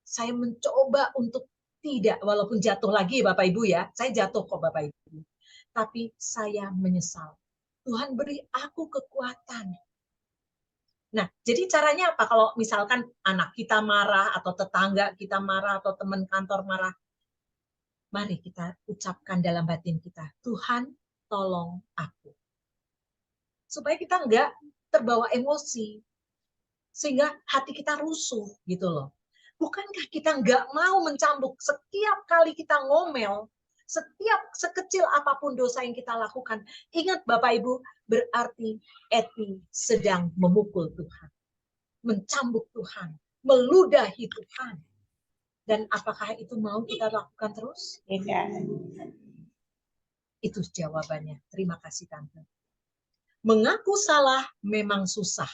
Saya mencoba untuk tidak, walaupun jatuh lagi Bapak Ibu ya, saya jatuh kok Bapak Ibu. Tapi saya menyesal. Tuhan beri aku kekuatan. Nah, jadi caranya apa? Kalau misalkan anak kita marah, atau tetangga kita marah, atau teman kantor marah, mari kita ucapkan dalam batin kita, Tuhan tolong aku. Supaya kita enggak terbawa emosi, sehingga hati kita rusuh gitu loh. Bukankah kita enggak mau mencambuk setiap kali kita ngomel, setiap sekecil apapun dosa yang kita lakukan. Ingat Bapak Ibu, berarti Eti sedang memukul Tuhan, mencambuk Tuhan, meludahi Tuhan. Dan apakah itu mau kita lakukan terus? Tidak. Itu jawabannya. Terima kasih Tante. Mengaku salah memang susah.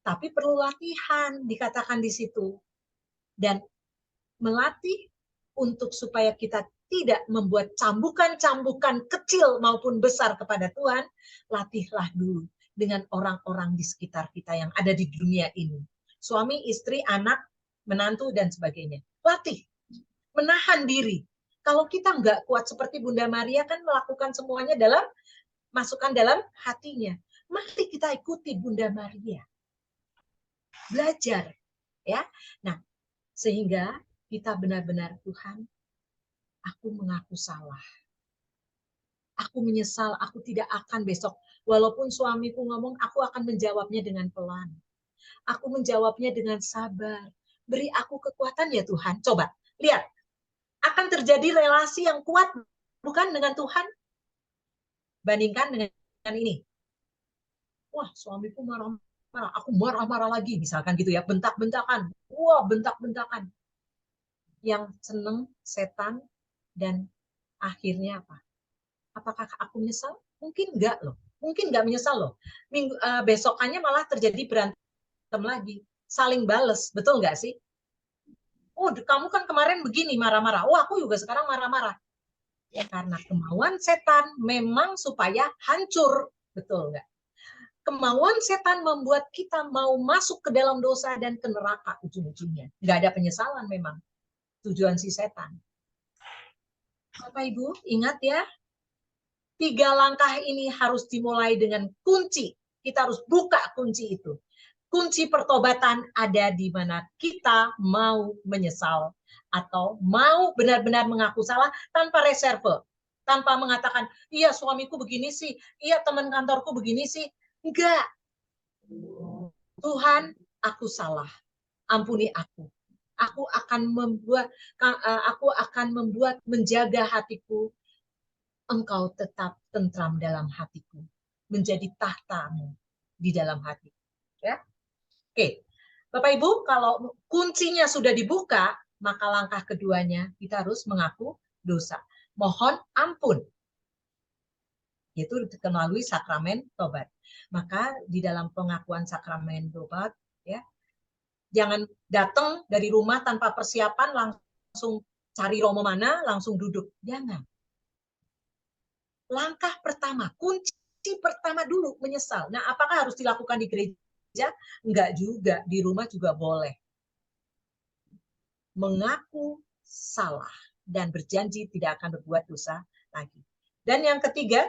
Tapi perlu latihan, dikatakan di situ. Dan melatih untuk supaya kita tidak membuat cambukan-cambukan kecil maupun besar kepada Tuhan, latihlah dulu dengan orang-orang di sekitar kita yang ada di dunia ini. Suami, istri, anak, menantu, dan sebagainya. Latih, menahan diri. Kalau kita nggak kuat seperti Bunda Maria kan melakukan semuanya masukkan dalam hatinya. Mari kita ikuti Bunda Maria. Belajar. Ya. Nah, sehingga kita benar-benar, Tuhan, aku mengaku salah. Aku menyesal, aku tidak akan besok. Walaupun suamiku ngomong, aku akan menjawabnya dengan pelan. Aku menjawabnya dengan sabar. Beri aku kekuatan ya Tuhan. Coba, lihat. Akan terjadi relasi yang kuat, bukan dengan Tuhan? Bandingkan dengan ini. Wah, suamiku marah-marah. Aku marah-marah lagi, misalkan gitu ya. Bentak-bentakan. Wah, bentak-bentakan. Yang seneng setan, dan akhirnya apa? Apakah aku menyesal? Mungkin enggak loh. Mungkin enggak menyesal loh. Besokannya malah terjadi berantem lagi. Saling bales. Betul enggak sih? Oh, kamu kan kemarin begini marah-marah. Oh, aku juga sekarang marah-marah. Ya, karena kemauan setan memang supaya hancur. Betul enggak? Kemauan setan membuat kita mau masuk ke dalam dosa dan ke neraka ujung-ujungnya. Enggak ada penyesalan memang. Tujuan si setan. Bapak Ibu, ingat ya. 3 langkah ini harus dimulai dengan kunci. Kita harus buka kunci itu. Kunci pertobatan ada di mana kita mau menyesal atau mau benar-benar mengaku salah tanpa reserve, tanpa mengatakan, iya suamiku begini sih, iya teman kantorku begini sih. Enggak. Tuhan, aku salah. Ampuni aku. Aku akan membuat menjaga hatiku. Engkau tetap tentram dalam hatiku, menjadi tahtamu di dalam hati. Ya, oke, Bapak Ibu, kalau kuncinya sudah dibuka, maka langkah keduanya kita harus mengaku dosa, mohon ampun, yaitu melalui sakramen tobat. Maka di dalam pengakuan sakramen tobat, ya, jangan datang dari rumah tanpa persiapan langsung cari romo mana, langsung duduk, jangan. Langkah pertama, kunci pertama dulu menyesal. Nah, apakah harus dilakukan di gereja? Enggak juga, di rumah juga boleh. Mengaku salah dan berjanji tidak akan berbuat dosa lagi. Dan yang ketiga,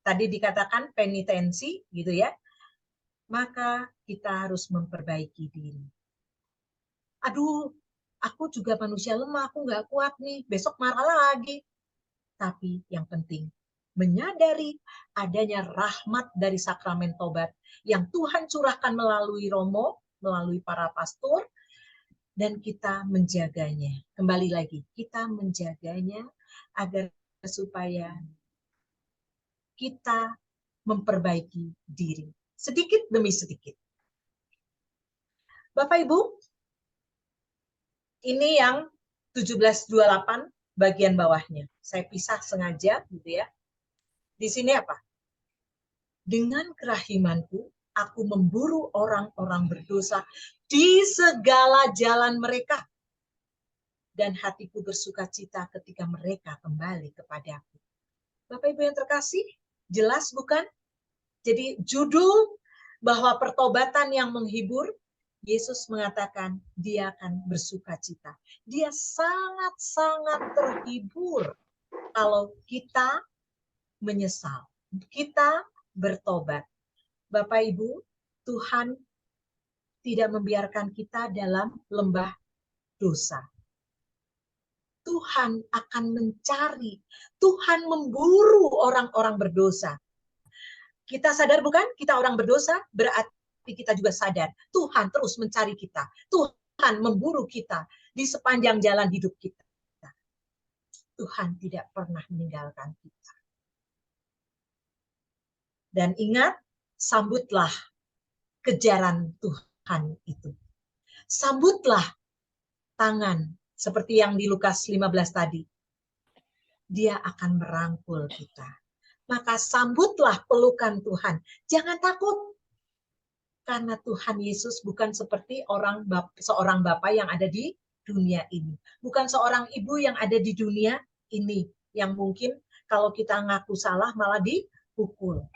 tadi dikatakan penitensi gitu ya. Maka kita harus memperbaiki diri. Aduh, Aku juga manusia lemah, aku nggak kuat nih, besok marah lagi. Tapi yang penting, menyadari adanya rahmat dari sakramen tobat yang Tuhan curahkan melalui Romo, melalui para pastor, dan kita menjaganya. Kembali lagi, kita menjaganya agar supaya kita memperbaiki diri. Sedikit demi sedikit. Bapak Ibu, ini yang 1728 bagian bawahnya. Saya pisah sengaja gitu ya. Di sini apa? Dengan kerahimanku, aku memburu orang-orang berdosa di segala jalan mereka. Dan hatiku bersuka cita ketika mereka kembali kepadaku. Bapak Ibu yang terkasih, jelas bukan? Jadi judul bahwa pertobatan yang menghibur, Yesus mengatakan dia akan bersuka cita. Dia sangat-sangat terhibur kalau kita menyesal, kita bertobat. Bapak Ibu, Tuhan tidak membiarkan kita dalam lembah dosa. Tuhan akan mencari, Tuhan memburu orang-orang berdosa. Kita sadar bukan? Kita orang berdosa, berarti kita juga sadar. Tuhan terus mencari kita. Tuhan memburu kita di sepanjang jalan hidup kita. Tuhan tidak pernah meninggalkan kita. Dan ingat, sambutlah kejaran Tuhan itu. Sambutlah tangan, seperti yang di Lukas 15 tadi. Dia akan merangkul kita. Maka sambutlah pelukan Tuhan. Jangan takut. Karena Tuhan Yesus bukan seperti seorang bapak yang ada di dunia ini. Bukan seorang ibu yang ada di dunia ini. Yang mungkin kalau kita ngaku salah malah dipukul.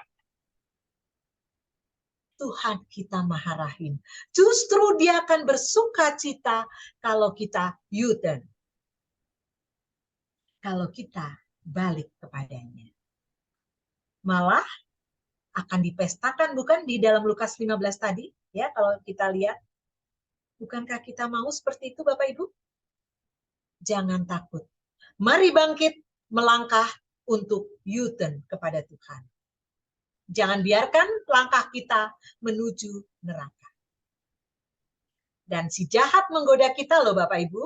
Tuhan kita Maha Rahim. Justru dia akan bersuka cita kalau kita U-turn. Kalau kita balik kepadanya. Malah akan dipestakan bukan di dalam Lukas 15 tadi, ya kalau kita lihat. Bukankah kita mau seperti itu Bapak Ibu? Jangan takut. Mari bangkit melangkah untuk U-turn kepada Tuhan. Jangan biarkan langkah kita menuju neraka. Dan si jahat menggoda kita loh Bapak Ibu.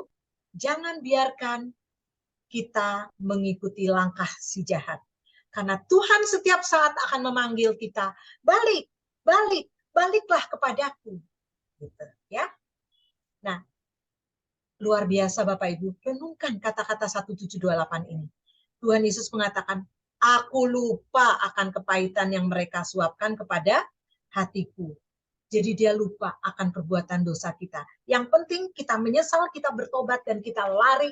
Jangan biarkan kita mengikuti langkah si jahat. Karena Tuhan setiap saat akan memanggil kita, baliklah kepadaku. Gitu, ya. Nah, luar biasa Bapak Ibu, renungkan kata-kata 1728 ini. Tuhan Yesus mengatakan, aku lupa akan kepahitan yang mereka suapkan kepada hatiku. Jadi dia lupa akan perbuatan dosa kita. Yang penting kita menyesal, kita bertobat, dan kita lari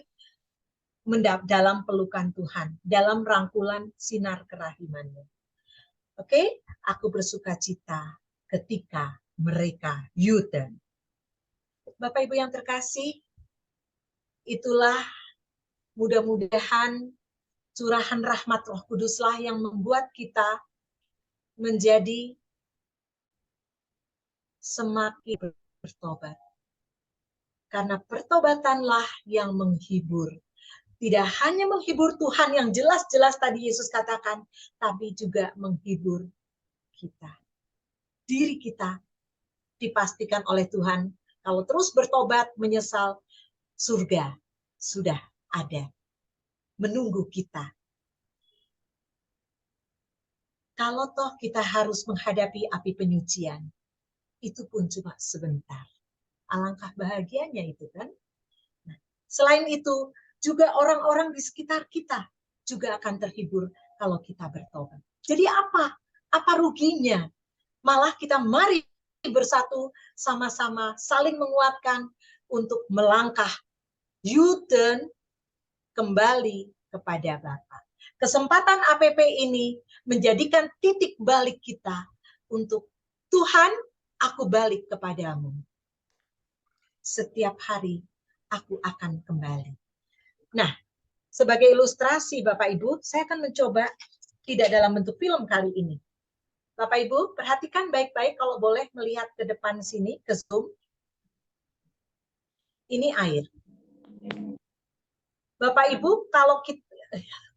dalam pelukan Tuhan, dalam rangkulan sinar kerahimannya. Oke, aku bersuka cita ketika mereka U-turn. Bapak Ibu yang terkasih, itulah mudah-mudahan curahan rahmat Roh Kuduslah yang membuat kita menjadi semakin bertobat. Karena pertobatanlah yang menghibur. Tidak hanya menghibur Tuhan yang jelas-jelas tadi Yesus katakan, tapi juga menghibur kita. Diri kita dipastikan oleh Tuhan, kalau terus bertobat, menyesal, surga sudah ada, menunggu kita. Kalau toh kita harus menghadapi api penyucian, itu pun cuma sebentar. Alangkah bahagianya itu kan. Nah, selain itu, juga orang-orang di sekitar kita juga akan terhibur kalau kita bertobat. Jadi apa? Apa ruginya? Malah kita mari bersatu sama-sama saling menguatkan untuk melangkah U-turn kembali kepada Bapa. Kesempatan APP ini menjadikan titik balik kita untuk Tuhan, aku balik kepadamu. Setiap hari aku akan kembali. Nah, sebagai ilustrasi Bapak Ibu, saya akan mencoba tidak dalam bentuk film kali ini. Bapak Ibu, perhatikan baik-baik kalau boleh melihat ke depan sini, ke Zoom. Ini air. Bapak Ibu, kalau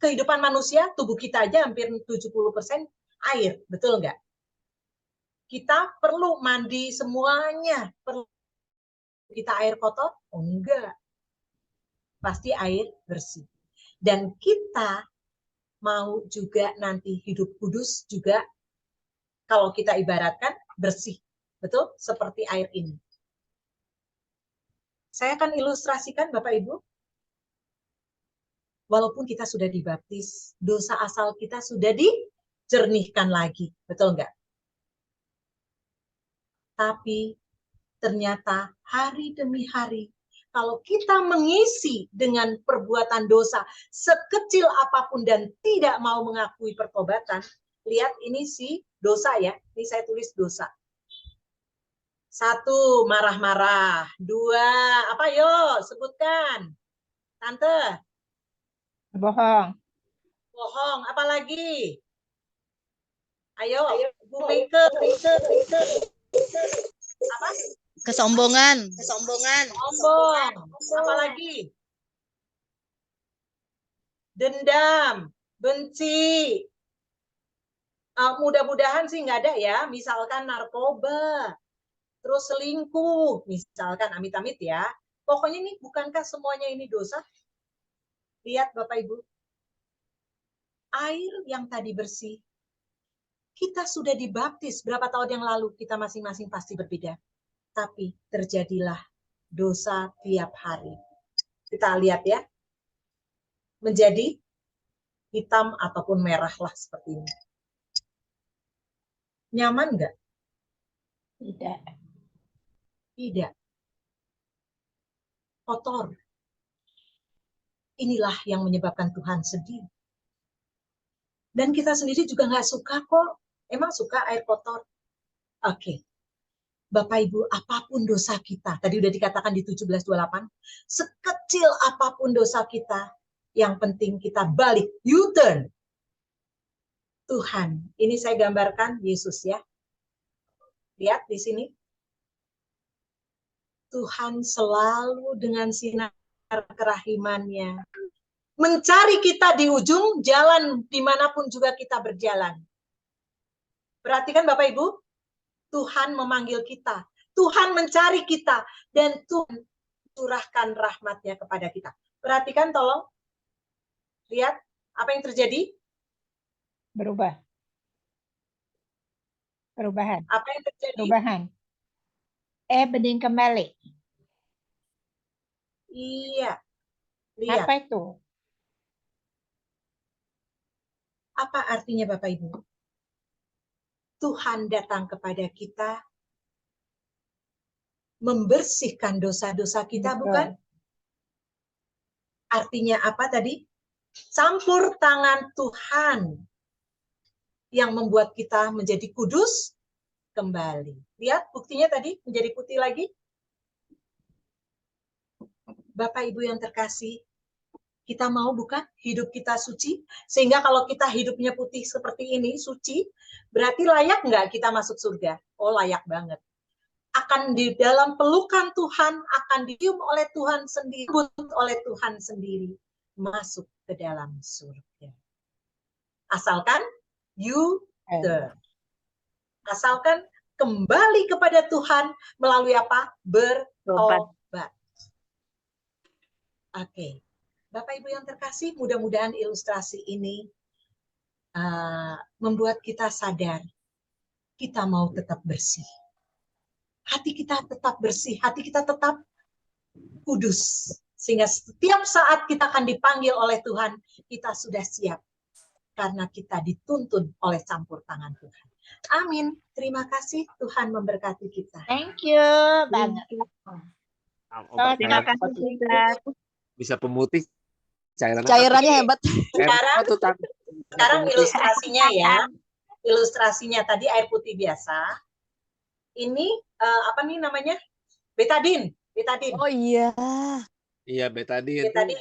kehidupan manusia, tubuh kita aja hampir 70% air, betul nggak? Kita perlu mandi semuanya. Perlu kita air kotor? Oh, enggak. Pasti air bersih. Dan kita mau juga nanti hidup kudus juga, kalau kita ibaratkan bersih. Betul? Seperti air ini. Saya akan ilustrasikan Bapak Ibu. Walaupun kita sudah dibaptis, dosa asal kita sudah dijernihkan lagi. Betul nggak? Tapi ternyata hari demi hari, kalau kita mengisi dengan perbuatan dosa sekecil apapun dan tidak mau mengakui pertobatan, lihat ini si dosa ya, ini saya tulis dosa. 1, marah-marah. 2, apa yo, sebutkan. Tante. Bohong. Bohong, apa lagi? Ayo, Bu Mike. Apa? Kesombongan. Sombong. Apa lagi? Dendam, benci. Mudah-mudahan sih nggak ada ya. Misalkan narkoba, terus selingkuh, misalkan amit-amit ya. Pokoknya nih, bukankah semuanya ini dosa? Lihat Bapak Ibu. Air yang tadi bersih, kita sudah dibaptis berapa tahun yang lalu, kita masing-masing pasti berbeda. Tapi terjadilah dosa tiap hari. Kita lihat ya. Menjadi hitam ataupun merah lah seperti ini. Nyaman nggak? Tidak. Tidak. Kotor. Inilah yang menyebabkan Tuhan sedih. Dan kita sendiri juga nggak suka kok. Emang suka air kotor? Oke. Bapak Ibu, apapun dosa kita, tadi udah dikatakan di 17:28, sekecil apapun dosa kita, yang penting kita balik, U-turn. Tuhan, ini saya gambarkan Yesus ya. Lihat di sini. Tuhan selalu dengan sinar kerahimannya mencari kita di ujung jalan dimanapun juga kita berjalan. Perhatikan Bapak Ibu, Tuhan memanggil kita, Tuhan mencari kita, dan Tuhan curahkan rahmat-Nya kepada kita. Perhatikan tolong, lihat apa yang terjadi? Berubah. Perubahan. Apa yang terjadi? Perubahan. Bening kembali. Iya, lihat. Apa itu? Apa artinya Bapak Ibu? Tuhan datang kepada kita, membersihkan dosa-dosa kita, Betul. bukan? Artinya apa tadi? Campur tangan Tuhan yang membuat kita menjadi kudus kembali. Lihat buktinya tadi menjadi putih lagi. Bapak Ibu yang terkasih, kita mau bukan hidup kita suci? Sehingga kalau kita hidupnya putih seperti ini, suci, berarti layak nggak kita masuk surga? Oh, layak banget. Akan di dalam pelukan Tuhan, akan dicium oleh Tuhan sendiri, oleh Tuhan sendiri, masuk ke dalam surga. Asalkan U-turn. Asalkan kembali kepada Tuhan melalui apa? Bertobat. Oke. Bapak Ibu yang terkasih, mudah-mudahan ilustrasi ini membuat kita sadar kita mau tetap bersih. Hati kita tetap bersih, hati kita tetap kudus. Sehingga setiap saat kita akan dipanggil oleh Tuhan, kita sudah siap. Karena kita dituntun oleh campur tangan Tuhan. Amin. Terima kasih, Tuhan memberkati kita. Thank you banget. Terima kasih. Bisa pemutih Cairannya hebat. Sekarang ilustrasinya ya. Ilustrasinya tadi air putih biasa. Ini apa nih namanya? Betadin. Oh iya. Iya, betadin. Betadin.